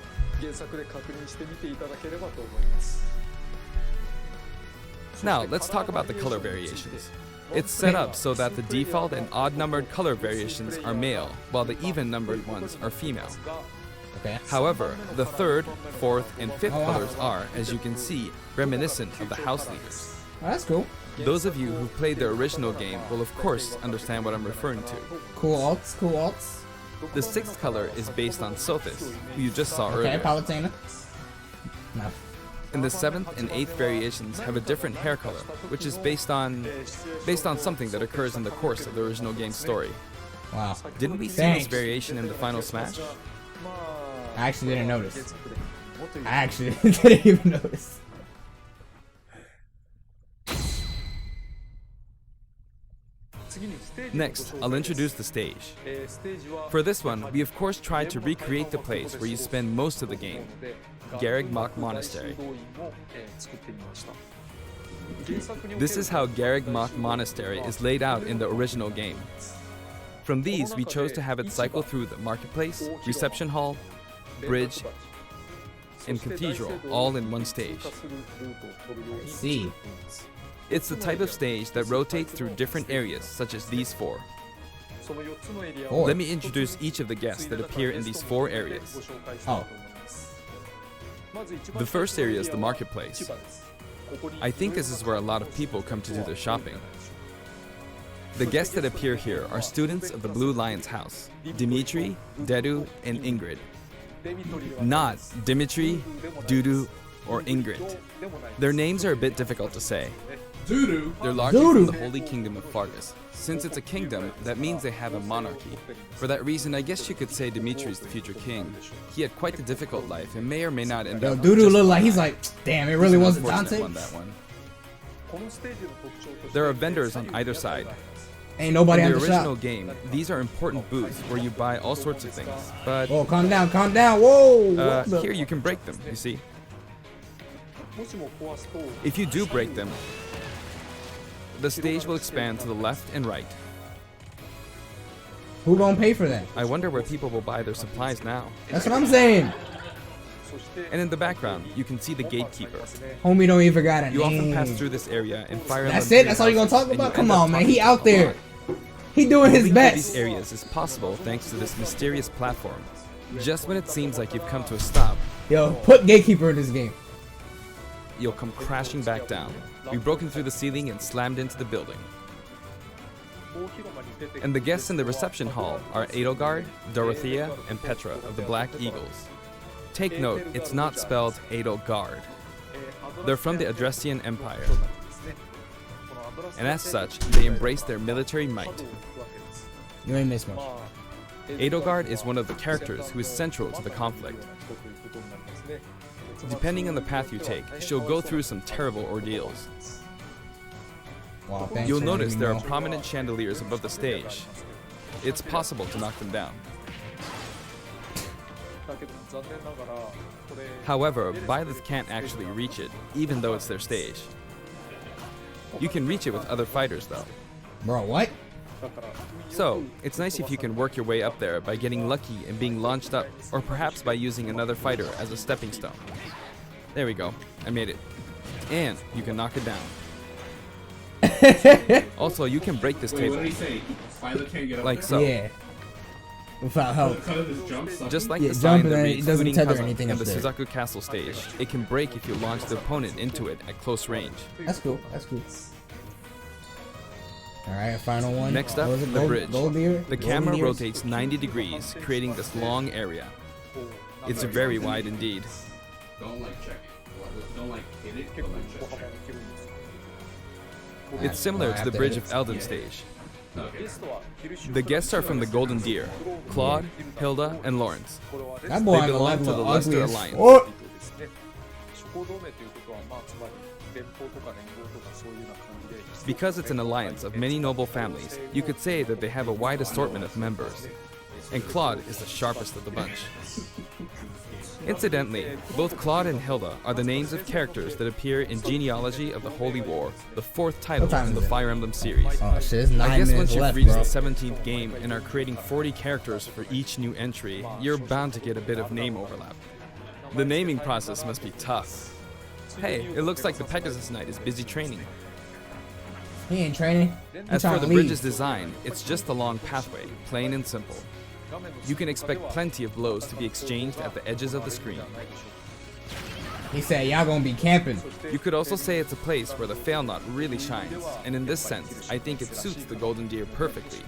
Speaker 6: 原作で確認してみていただければと思います。
Speaker 2: Now, let's talk about the color variations. It's set up so that the default and odd-numbered color variations are male, while the even-numbered ones are female.
Speaker 1: Okay.
Speaker 2: However, the third, fourth, and fifth
Speaker 1: Oh, wow.
Speaker 2: colors are, as you can see, reminiscent of the house leaders.
Speaker 1: Oh, that's cool.
Speaker 2: Those of you who've played the original game will of course understand what I'm referring to.
Speaker 1: Cool alts, cool alts.
Speaker 2: The sixth color is based on Sothis, who you just saw
Speaker 1: Okay,
Speaker 2: earlier.
Speaker 1: Palutena. No.
Speaker 2: And the seventh and eighth variations have a different hair color, which is based on something that occurs in the course of the original game's story.
Speaker 1: Wow.
Speaker 2: Didn't we see
Speaker 1: Thanks.
Speaker 2: this variation in the final smash?
Speaker 1: I actually didn't notice. I actually didn't even notice.
Speaker 2: Next, I'll introduce the stage. For this one, we of course tried to recreate the place where you spend most of the game, Garreg Mach Monastery. This is how Garreg Mach Monastery is laid out in the original game. From these, we chose to have it cycle through the marketplace, reception hall, bridge, and cathedral all in one stage.
Speaker 1: Let's see.
Speaker 2: It's the type of stage that rotates through different areas, such as these four.
Speaker 1: Four.
Speaker 2: Let me introduce each of the guests that appear in these four areas.
Speaker 1: Oh.
Speaker 2: The first area is the marketplace. I think this is where a lot of people come to do their shopping. The guests that appear here are students of the Blue Lion's house, Dimitri, Dedu, and Ingrid. Not Dimitri, Dudu, or Ingrid. Their names are a bit difficult to say.
Speaker 3: Doo-doo.
Speaker 2: They're largely from
Speaker 1: Dudu.
Speaker 2: the Holy Kingdom of Fargus. Since it's a kingdom, that means they have a monarchy. For that reason, I guess you could say Dimitri's the future king. He had quite the difficult life and may or may not end
Speaker 1: Yo,
Speaker 2: up
Speaker 1: Dudu
Speaker 2: just
Speaker 1: look like
Speaker 2: one
Speaker 1: he's
Speaker 2: eye.
Speaker 1: like, damn, it really
Speaker 2: He's an
Speaker 1: wasn't
Speaker 2: unfortunate
Speaker 1: Dante.
Speaker 2: one, that one. There are vendors on either side.
Speaker 1: Ain't nobody
Speaker 2: In
Speaker 1: at
Speaker 2: the
Speaker 1: the
Speaker 2: original
Speaker 1: shop.
Speaker 2: game, these are important booths where you buy all sorts of things. But
Speaker 1: Whoa, calm down, calm down. Whoa. what the-
Speaker 2: here you can break them, you see. If you do break them, the stage will expand to the left and right.
Speaker 1: Who gonna pay for that?
Speaker 2: I wonder where people will buy their supplies now.
Speaker 1: That's what I'm saying.
Speaker 2: And in the background, you can see the gatekeeper.
Speaker 1: Homie don't even got a
Speaker 2: You often
Speaker 1: name.
Speaker 2: pass through this area and fire
Speaker 1: That's
Speaker 2: them
Speaker 1: it? That's all you gonna talk
Speaker 2: and you
Speaker 1: about? Come
Speaker 2: end up
Speaker 1: on, man.
Speaker 2: talking
Speaker 1: He out
Speaker 2: a
Speaker 1: there.
Speaker 2: lot.
Speaker 1: He doing his
Speaker 2: Moving through
Speaker 1: best.
Speaker 2: these areas is possible thanks to this mysterious platform. Just when it seems like you've come to a stop,
Speaker 1: Yo, put Gatekeeper in this game.
Speaker 2: you'll come crashing back down. We've broken through the ceiling and slammed into the building. And the guests in the reception hall are Edelgard, Dorothea, and Petra of the Black Eagles. Take note, it's not spelled Edelgard. They're from the Adrestian Empire. and as such, they embrace their military might.
Speaker 1: You ain't missed much.
Speaker 2: Edelgard is one of the characters who is central to the conflict. Depending on the path you take, she'll go through some terrible ordeals.
Speaker 1: Wow, thanks
Speaker 2: You'll
Speaker 1: for
Speaker 2: notice
Speaker 1: letting me
Speaker 2: there
Speaker 1: know.
Speaker 2: are prominent chandeliers above the stage. It's possible to knock them down. However, Byleth can't actually reach it, even though it's their stage. You can reach it with other fighters though.
Speaker 1: Bro, what?
Speaker 2: So, it's nice if you can work your way up there by getting lucky and being launched up, or perhaps by using another fighter as a stepping stone. There we go, I made it. And you can knock it down. Also, you can break this
Speaker 3: Wait, what
Speaker 2: table,
Speaker 3: did he say? Violet can't get up
Speaker 2: like
Speaker 3: there?
Speaker 2: so.
Speaker 1: Yeah. Without help.
Speaker 3: Because of his jump sucking?
Speaker 2: Just like
Speaker 1: Yeah,
Speaker 2: the sign
Speaker 1: jumping
Speaker 2: that
Speaker 1: and it
Speaker 2: reads
Speaker 1: doesn't
Speaker 2: Hooting
Speaker 1: tether
Speaker 2: Puzzle
Speaker 1: anything
Speaker 2: in
Speaker 1: up
Speaker 2: the
Speaker 1: there.
Speaker 2: Suzaku Castle stage. It can break if you launch the opponent into it at close range.
Speaker 1: That's cool. That's cool. Alright, final one.
Speaker 2: Next up,
Speaker 1: What was it?
Speaker 2: the bridge.
Speaker 1: Gold deer?
Speaker 2: The
Speaker 1: Golden
Speaker 2: camera
Speaker 1: deers?
Speaker 2: rotates 90 degrees, creating this long area. It's very wide indeed.
Speaker 3: Don't like check it. Don't like hit it, but like check it.
Speaker 2: It's similar to the Bridge of Elden stage.
Speaker 3: Okay.
Speaker 2: The guests are from the Golden Deer: Claude, Hilda, and Lawrence.
Speaker 1: That boy
Speaker 2: They
Speaker 1: on the
Speaker 2: belong
Speaker 1: level
Speaker 2: to the
Speaker 1: of
Speaker 2: Leicester
Speaker 1: ugly as
Speaker 2: Alliance.
Speaker 1: fuck.
Speaker 2: Because it's an alliance of many noble families, you could say that they have a wide assortment of members. And Claude is the sharpest of the bunch. Incidentally, both Claude and Hilda are the names of characters that appear in Genealogy of the Holy War, the 4th title
Speaker 1: What time
Speaker 2: in the
Speaker 1: is it?
Speaker 2: Fire Emblem series.
Speaker 1: Oh shit, it's 9
Speaker 2: I guess
Speaker 1: minutes
Speaker 2: once you've
Speaker 1: left,
Speaker 2: reached
Speaker 1: bro.
Speaker 2: the 17th game and are creating 40 characters for each new entry, you're bound to get a bit of name overlap. The naming process must be tough. Hey, it looks like the Pegasus Knight is busy training.
Speaker 1: He ain't training. He
Speaker 2: As
Speaker 1: trying
Speaker 2: for
Speaker 1: to
Speaker 2: the
Speaker 1: leave.
Speaker 2: bridge's design, it's just a long pathway, plain and simple. You can expect plenty of blows to be exchanged at the edges of the screen.
Speaker 1: He said, y'all gonna be camping.
Speaker 2: You could also say it's a place where the fail knot really shines, and in this sense, I think it suits the Golden Deer perfectly.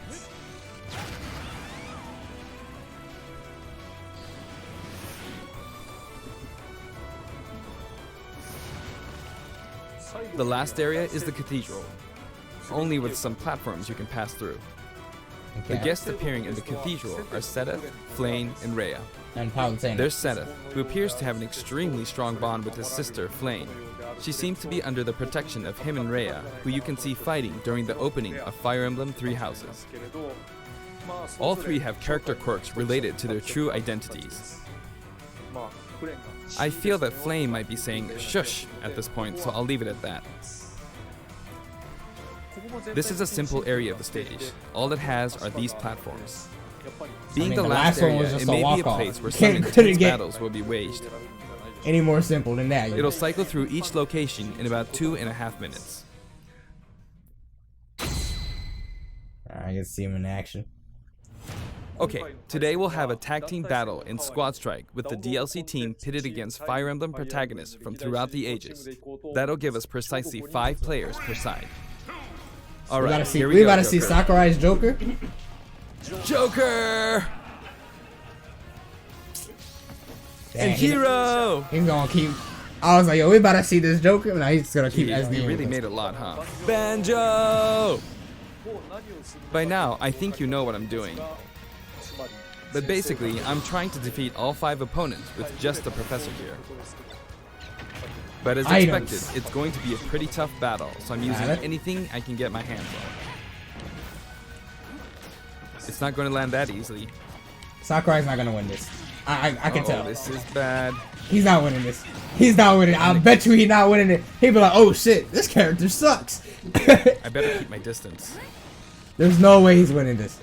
Speaker 2: The last area is the cathedral, only with some platforms you can pass through. The
Speaker 1: Okay.
Speaker 2: guests appearing in the cathedral are Sedith, Flayn, and Rhea.
Speaker 1: And Palutena.
Speaker 2: There's Sedith, who appears to have an extremely strong bond with his sister, Flayn. She seems to be under the protection of him and Rhea, who you can see fighting during the opening of Fire Emblem Three Houses. All three have character quirks related to their true identities. I feel that Flayn might be saying shush at this point, so I'll leave it at that. This is a simple area of the stage. All it has are these platforms. Being
Speaker 1: mean,
Speaker 2: the
Speaker 1: the
Speaker 2: last
Speaker 1: last one
Speaker 2: area,
Speaker 1: was just
Speaker 2: it
Speaker 1: a
Speaker 2: may be a
Speaker 1: walk-off.
Speaker 2: place where
Speaker 1: Couldn't-
Speaker 2: some
Speaker 1: couldn't
Speaker 2: intense
Speaker 1: get-
Speaker 2: battles will be waged.
Speaker 1: Any more simple than that?
Speaker 2: It'll cycle through each location in about 2.5 minutes.
Speaker 1: I can see him in action.
Speaker 2: Okay, today we'll have a tag team battle in Squad Strike with the DLC team pitted against Fire Emblem protagonists from throughout the ages. That'll give us precisely 5 players per side.
Speaker 1: We
Speaker 2: Alright,
Speaker 1: gotta see.
Speaker 2: here
Speaker 1: We
Speaker 2: we go,
Speaker 1: gotta see
Speaker 2: Joker.
Speaker 1: Sakurai's Joker.
Speaker 2: Joker!
Speaker 1: Dang,
Speaker 2: And Hero!
Speaker 1: He's gonna keep. I was like, yo, we about to see this Joker. Now he's just gonna keep
Speaker 2: Gee,
Speaker 1: SD.
Speaker 2: you really made a lot, huh? Banjo! By now, I think you know what I'm doing. But basically, I'm trying to defeat all 5 opponents with just the professor here. But as
Speaker 1: Items.
Speaker 2: expected, it's going to be a pretty tough battle, so I'm using
Speaker 1: Got it.
Speaker 2: anything I can get my hands on. It's not going to land that easily.
Speaker 1: Sakurai's not gonna win this. I can
Speaker 2: Oh,
Speaker 1: tell.
Speaker 2: this is bad.
Speaker 1: He's not winning this. He's not winning. I bet you he's not winning it. He'd be like, oh shit, this character sucks.
Speaker 2: I better keep my distance.
Speaker 1: There's no way he's winning this.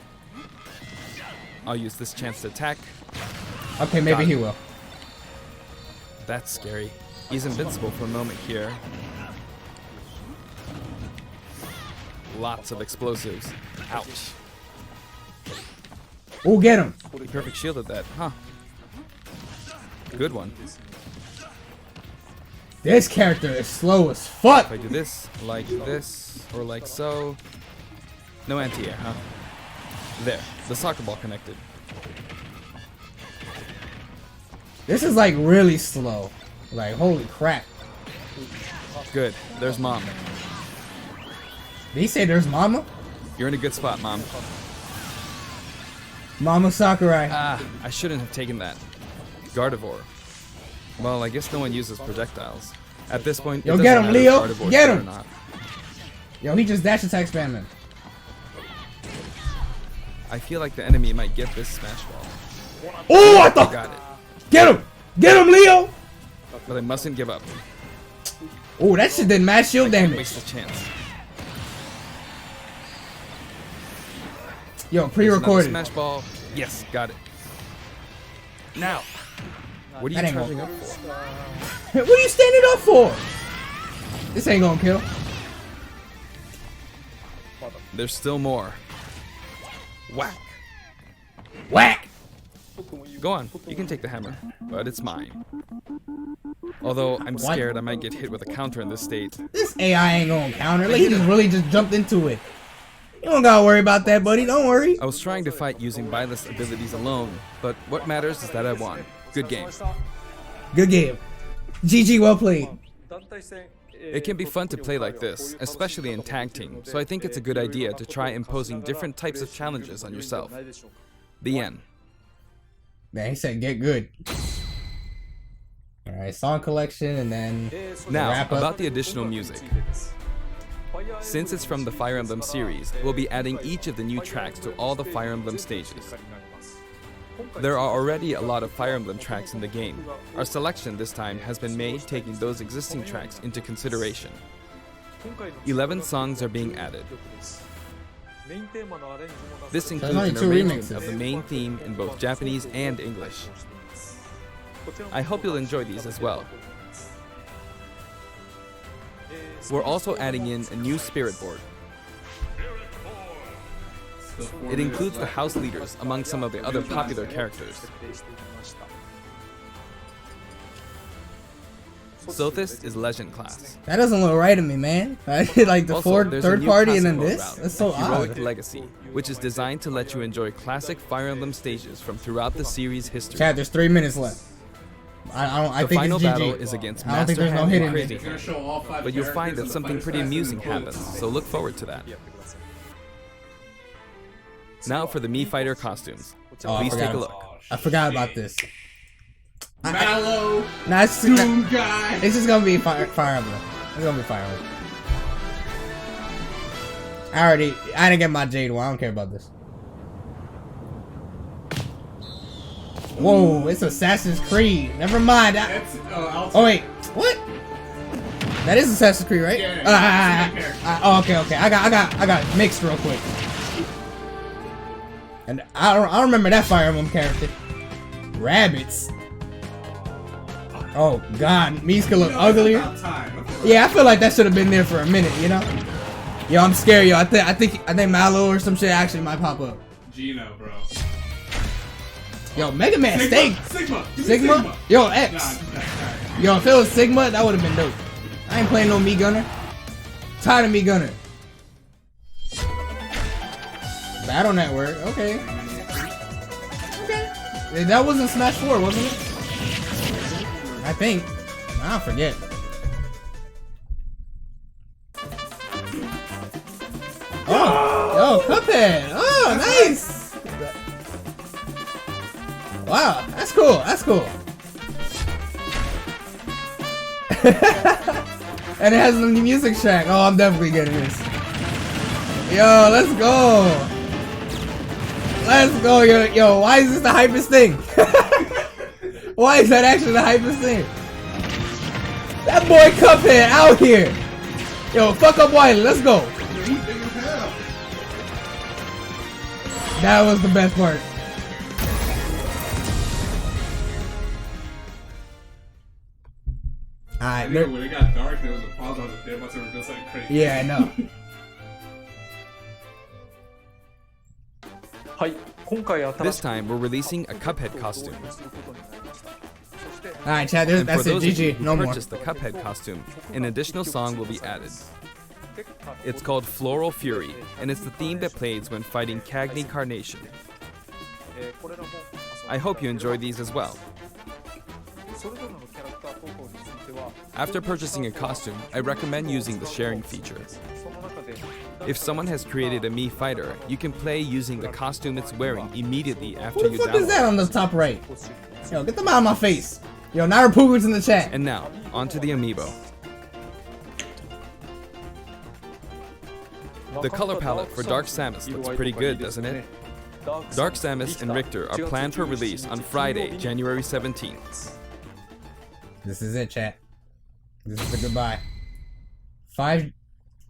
Speaker 2: I'll use this chance to attack.
Speaker 1: Okay, maybe
Speaker 2: Got
Speaker 1: he
Speaker 2: it.
Speaker 1: will.
Speaker 2: That's scary. He's invincible for a moment here. Lots of explosives. Ouch.
Speaker 1: We'll get him.
Speaker 2: He perfect shielded that, huh? Good one.
Speaker 1: This character is slow as fuck.
Speaker 2: If I do this, or like so. No anti-air, huh? There, the soccer ball connected.
Speaker 1: This is like really slow. Like, holy crap.
Speaker 2: Good, there's Mom.
Speaker 1: Did he say there's Mama?
Speaker 2: You're in a good spot, Mom.
Speaker 1: Mama Sakurai.
Speaker 2: Ah, I shouldn't have taken that. Gardevoir. Well, I guess no one uses projectiles. At this point,
Speaker 1: Yo,
Speaker 2: it
Speaker 1: get
Speaker 2: doesn't
Speaker 1: him,
Speaker 2: matter if
Speaker 1: Leo.
Speaker 2: Gardevoir's
Speaker 1: Get
Speaker 2: good
Speaker 1: him.
Speaker 2: or not.
Speaker 1: Yo, he just dash attack spamming.
Speaker 2: I feel like the enemy might get this smash ball.
Speaker 1: Oh, I
Speaker 2: I
Speaker 1: thought.
Speaker 2: got it.
Speaker 1: Get him! Get him, Leo!
Speaker 2: But I mustn't give up.
Speaker 1: Oh, that shit did mad shield
Speaker 2: Can't
Speaker 1: damage.
Speaker 2: waste a chance.
Speaker 1: Yo,
Speaker 2: There's
Speaker 1: pre-recorded.
Speaker 2: another smash ball. Yes, got it. Now, what are
Speaker 1: That
Speaker 2: you
Speaker 1: ain't
Speaker 2: charging
Speaker 1: gonna-
Speaker 2: up for?
Speaker 1: What are you standing up for? This ain't gonna kill.
Speaker 2: There's still more. Whack.
Speaker 1: Whack!
Speaker 2: Go on, you can take the hammer, but it's mine. Although I'm scared I might get hit with a counter in this state.
Speaker 1: This AI ain't gonna counter. Like, he just really just jumped into it. You don't gotta worry about that, buddy. Don't worry.
Speaker 2: I was trying to fight using Byleth's abilities alone, but what matters is that I won. Good game.
Speaker 1: Good game. GG, well played.
Speaker 2: It can be fun to play like this, especially in tag team, so I think it's a good idea to try imposing different types of challenges on yourself. The end.
Speaker 1: Man, he said get good. Alright, song collection and then
Speaker 2: Now,
Speaker 1: wrap up.
Speaker 2: about the additional music. Since it's from the Fire Emblem series, we'll be adding each of the new tracks to all the Fire Emblem stages. There are already a lot of Fire Emblem tracks in the game. Our selection this time has been made taking those existing tracks into consideration. 11 songs are being added. This includes
Speaker 1: only
Speaker 2: an
Speaker 1: 2
Speaker 2: arrangement
Speaker 1: remixes.
Speaker 2: of the main theme in both Japanese and English. I hope you'll enjoy these as well. We're also adding in a new spirit board. It includes the house leaders among some of the other popular characters. Sothis is legend class.
Speaker 1: That doesn't look right to me, man. I did like the
Speaker 2: Also, there's a
Speaker 1: third
Speaker 2: new
Speaker 1: party and then
Speaker 2: classic
Speaker 1: this.
Speaker 2: mode route,
Speaker 1: That's so
Speaker 2: Heroic
Speaker 1: odd.
Speaker 2: Legacy, which is designed to let you enjoy classic Fire Emblem stages from throughout the series history.
Speaker 1: Chad, there's 3 minutes left. I
Speaker 2: The
Speaker 1: think
Speaker 2: final
Speaker 1: it's
Speaker 2: battle
Speaker 1: GG.
Speaker 2: is against
Speaker 1: I don't think
Speaker 2: Master
Speaker 1: there's no
Speaker 2: Hand
Speaker 1: hit
Speaker 2: and
Speaker 1: in
Speaker 2: Crazy
Speaker 1: it.
Speaker 2: Hand,
Speaker 3: Show all 5
Speaker 2: but you'll find that
Speaker 3: characters
Speaker 2: something
Speaker 3: in the
Speaker 2: pretty
Speaker 3: fight
Speaker 2: amusing
Speaker 3: fast and
Speaker 2: happens, so look forward to that. Now for the Mii Fighter costumes.
Speaker 1: Oh, I
Speaker 2: Please take a
Speaker 1: forgot.
Speaker 2: look.
Speaker 1: I forgot about this.
Speaker 3: Mallow,
Speaker 1: Nah, it's
Speaker 3: Doom Guy.
Speaker 1: just gonna be Fire Emblem. It's gonna be Fire Emblem. I didn't get my Jade one. I don't care about this. Whoa, it's Assassin's Creed. Never mind.
Speaker 3: That's,
Speaker 1: Oh wait, what? That is Assassin's Creed, right?
Speaker 3: Yeah,
Speaker 1: Oh, okay. I got mixed real quick. And I don't remember that Fire Emblem character. Rabbits. Oh God, Mii's could look uglier. Yeah, I feel like that should have been there for a minute, you know? Yo, I'm scared, yo. I think Mallow or some shit actually might pop up.
Speaker 3: Gino, bro.
Speaker 1: Yo, Mega Man Steak.
Speaker 3: Sigma. Give me
Speaker 1: Sigma? Yo, X.
Speaker 3: Nah.
Speaker 1: Yo, if it was Sigma, that would have been dope. I ain't playing no Mii Gunner. Tired of Mii Gunner. Battle Network, okay. Okay. That wasn't Smash 4, wasn't it? I think. I forget. Oh, yo, Cuphead. Oh, nice. Wow, that's cool. That's cool. And it has the music track. Oh, I'm definitely getting this. Yo, let's go. Let's go, yo. Why is this the hypest thing? Why is that actually the hypest thing? That boy Cuphead out here. Yo, fuck up Wiley. Let's go. That was the best part.
Speaker 3: I
Speaker 1: Alright,
Speaker 3: know when it got dark, there was a pause. I was like, damn, I ever do something crazy.
Speaker 1: yeah, I know.
Speaker 6: はい今回新
Speaker 2: This
Speaker 6: しく
Speaker 2: time, we're releasing a Cuphead costume.
Speaker 1: Alright, Chad,
Speaker 2: And
Speaker 1: that's
Speaker 2: for
Speaker 1: it.
Speaker 2: those of you
Speaker 1: GG.
Speaker 2: who
Speaker 1: No more.
Speaker 2: purchase the Cuphead costume, an additional song will be added. It's called Floral Fury, and it's the theme that plays when fighting Cagney Carnation. I hope you enjoy these as well. After purchasing a costume, I recommend using the sharing feature. If someone has created a Mii fighter, you can play using the costume it's wearing immediately after
Speaker 1: Who the
Speaker 2: you
Speaker 1: fuck
Speaker 2: download.
Speaker 1: is that on the top right? Yo, get them out of my face. Yo, NAIRO'S in the chat.
Speaker 2: And now, onto the amiibo. The color palette for Dark Samus looks pretty good, doesn't it? Dark Samus and Richter are planned for release on Friday, January 17th.
Speaker 1: This is it, chat. This is the goodbye. 5.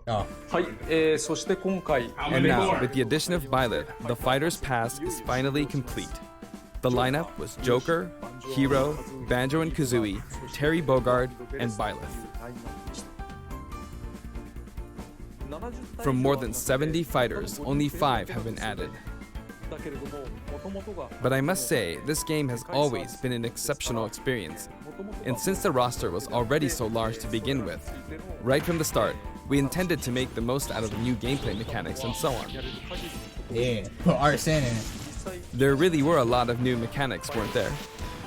Speaker 1: Oh.
Speaker 6: はい、そして今回
Speaker 2: And now, with the addition of Byleth, the Fighter's Pass is finally complete. The lineup was Joker, Hero, Banjo and Kazooie, Terry Bogard, and Byleth. From more than 70 fighters, only 5 have been added. But I must say, this game has always been an exceptional experience. And since the roster was already so large to begin with, right from the start, we intended to make the most out of the new gameplay mechanics and so on.
Speaker 1: Yeah, put Arsene in it.
Speaker 2: There really were a lot of new mechanics, weren't there?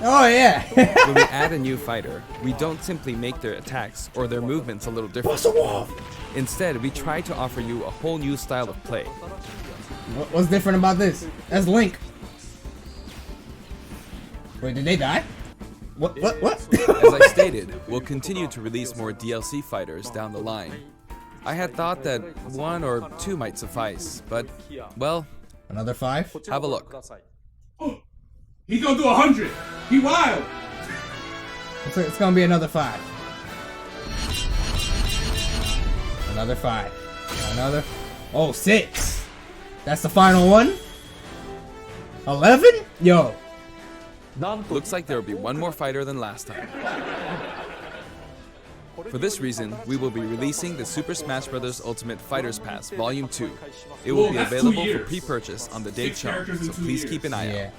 Speaker 1: Oh, yeah.
Speaker 2: When we add a new fighter, we don't simply make their attacks or their movements a little different.
Speaker 1: Bust a wall.
Speaker 2: Instead, we try to offer you a whole new style of play.
Speaker 1: What's different about this? That's Link. Wait, did they die? What?
Speaker 2: As I stated, we'll continue to release more DLC fighters down the line. I had thought that 1 or 2 might suffice, but, well,
Speaker 1: Another 5?
Speaker 2: have a look.
Speaker 3: He's gonna do 100. He wild.
Speaker 1: It's gonna be another 5. Another 5. Another. Oh, 6. That's the final one? 11? Yo.
Speaker 2: Looks like there will be one more fighter than last time. For this reason, we will be releasing the Super Smash Bros. Ultimate Fighters Pass Volume 2. It will be
Speaker 3: that's 2
Speaker 2: available for
Speaker 3: years.
Speaker 2: pre-purchase on the date
Speaker 3: 6
Speaker 2: shown,
Speaker 3: characters in
Speaker 2: so
Speaker 3: 2
Speaker 2: please
Speaker 3: years.
Speaker 2: keep an eye
Speaker 1: Yeah.
Speaker 2: out.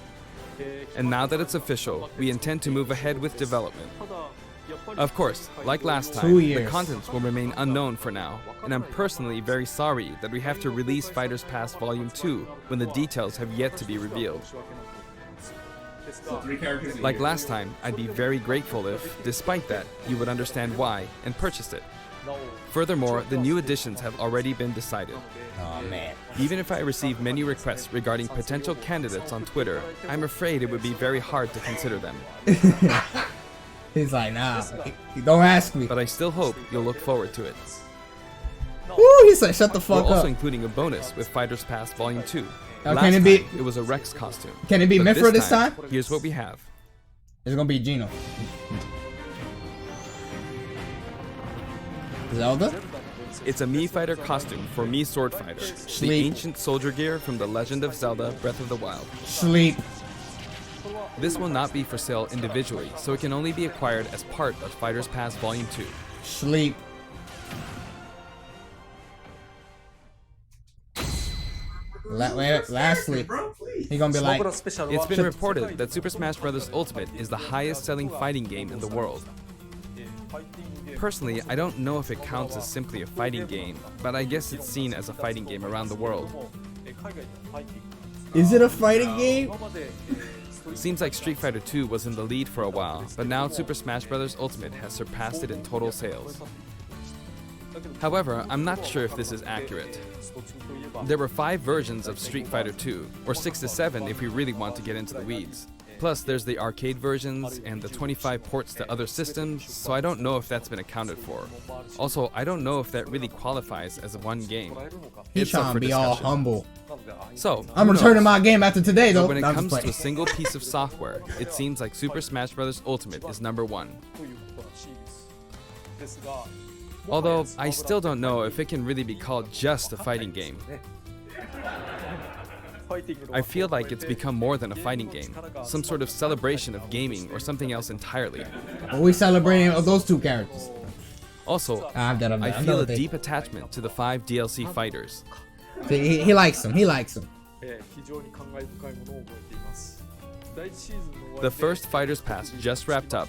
Speaker 2: And now that it's official, we intend to move ahead with development. Of course, like last
Speaker 1: 2
Speaker 2: time, the
Speaker 1: years.
Speaker 2: contents will remain unknown for now, and I'm personally very sorry that we have to release Fighters Pass Volume 2 when the details have yet to be revealed.
Speaker 3: So 3 characters a
Speaker 2: Like
Speaker 3: year.
Speaker 2: last time, I'd be very grateful if, despite that, you would understand why and purchase it. Furthermore, the new additions have already been decided.
Speaker 1: Oh, man.
Speaker 2: Even if I receive many requests regarding potential candidates on Twitter, I'm afraid it would be very hard to consider them.
Speaker 1: He's like, nah, don't ask me.
Speaker 2: But I still hope you'll look forward to it.
Speaker 1: Woo, he said, shut the
Speaker 2: We're
Speaker 1: fuck
Speaker 2: also
Speaker 1: up.
Speaker 2: including a bonus with Fighters Pass Volume 2.
Speaker 1: Now,
Speaker 2: Last
Speaker 1: can it be-
Speaker 2: time, it was a Rex costume.
Speaker 1: Can it be
Speaker 2: But
Speaker 1: Mifra this time?
Speaker 2: Here's what we have.
Speaker 1: It's gonna be Gino. Zelda?
Speaker 2: It's a Mii Fighter costume for Mii Sword Fighter, the
Speaker 1: Sleep.
Speaker 2: ancient soldier gear from The Legend of Zelda Breath of the Wild.
Speaker 1: Sleep.
Speaker 2: This will not be for sale individually, so it can only be acquired as part of Fighters Pass Volume 2.
Speaker 1: Sleep. Lastly,
Speaker 3: Bro, please.
Speaker 1: he gonna be like,
Speaker 2: It's been reported that Super Smash Bros. Ultimate is the highest-selling fighting game in the world. Personally, I don't know if it counts as simply a fighting game, but I guess it's seen as a fighting game around the world.
Speaker 1: is it a fighting game?
Speaker 2: Seems like Street Fighter 2 was in the lead for a while, but now Super Smash Bros. Ultimate has surpassed it in total sales. However, I'm not sure if this is accurate. There were 5 versions of Street Fighter 2, or 6 to 7 if we really want to get into the weeds. Plus, there's the arcade versions and the 25 ports to other systems, so I don't know if that's been accounted for. Also, I don't know if that really qualifies as one game.
Speaker 1: He
Speaker 2: It's up
Speaker 1: trying
Speaker 2: for
Speaker 1: to be all
Speaker 2: discussion.
Speaker 1: humble.
Speaker 2: So,
Speaker 1: I'm
Speaker 2: who
Speaker 1: returning
Speaker 2: knows?
Speaker 1: my game after today, though.
Speaker 2: But when it
Speaker 1: No, I'm
Speaker 2: comes
Speaker 1: just
Speaker 2: to a
Speaker 1: playing.
Speaker 2: single piece of software, it seems like Super Smash Bros. Ultimate is number 1. Although, I still don't know if it can really be called just a fighting game. I feel like it's become more than a fighting game, some sort of celebration of gaming or something else entirely.
Speaker 1: But we celebrating those 2 characters.
Speaker 2: Also,
Speaker 1: I'm done.
Speaker 2: I feel a deep attachment to the 5 DLC fighters.
Speaker 1: See, he likes him. He likes him.
Speaker 2: The first Fighters Pass just wrapped up,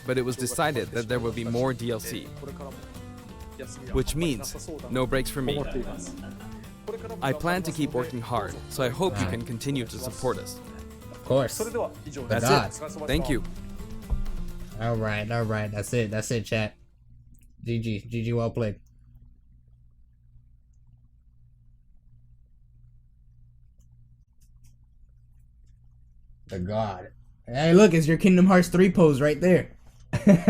Speaker 2: but it was decided that there will be more DLC, which means no breaks for me. I plan to keep working hard, so I hope you can continue to support us.
Speaker 1: Of course.
Speaker 2: That's
Speaker 1: God.
Speaker 2: it. Thank you.
Speaker 1: Alright. That's it, chat. GG. GG, well played. The god. Hey, look, it's your Kingdom Hearts 3 pose right there.